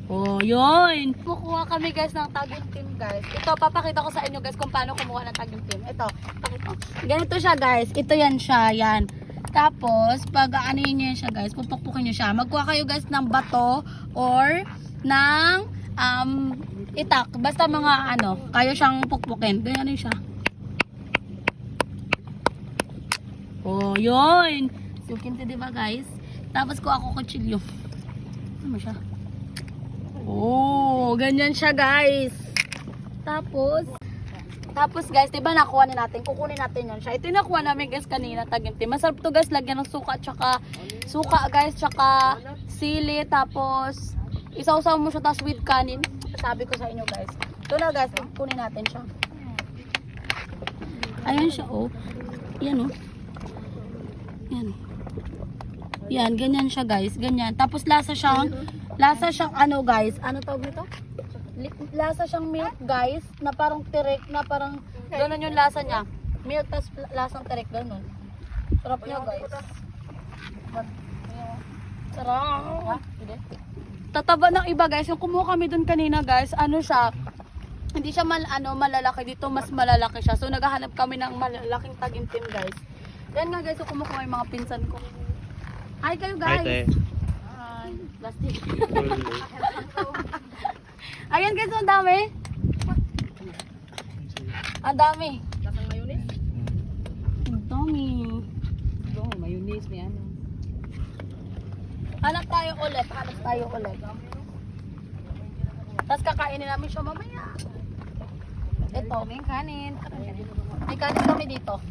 Oh, yun. Kukuha kami guys ng tagintim guys. Ito, papakita ko sa inyo guys kung paano kumuha ng tagintim. Ito, pakita. Ganito siya guys. Ito yan siya, yan. Tapos, pag aanihin nyo yan siya guys, pupukpukin nyo siya. Magkuha kayo guys ng bato or ng itak. Basta mga kayo siyang pukpukin. Ganyan siya. Oh, yun. So, kinti diba guys? Tapos kuha ako kutsilyo. Ano siya? Oh, ganyan siya guys. Tapos guys, diba nakuha natin, kukunin natin yan siya. Ito yung nakuha namin guys kanina, tagintim. Masarap to guys, lagyan ng suka guys, tsaka sili, tapos isaw-saw mo siya, tapos with kanin. Sabi ko sa inyo guys. Ito na guys, kukunin natin siya. Ayan siya oh. Yan oh. Yan. Yan, ganyan siya guys, ganyan. Tapos lasa siyang guys, ano tawag nito? Lasa siyang milk guys, na parang tirik, na parang gano'n yung lasa niya. Milk tas lasang tirik, gano'n. Sarap niya guys. Sarap. Tataba ng iba guys, yung kumuha kami dun kanina guys, ano siya, hindi siya malalaki, dito mas malalaki siya. So naghahanap kami ng malalaking tagintim guys. Yan nga guys, so kumuha yung mga pinsan ko. Hi kayo guys. Hi, Plastic. Ayan guys, ang dami. Ang dami. Lasang mayonnaise? Ang dami. Oo, mayonnaise na yan. Hanap tayo ulit. Tapos kakainin namin siya mamaya. Ito. May kanin. May kanin kami dito.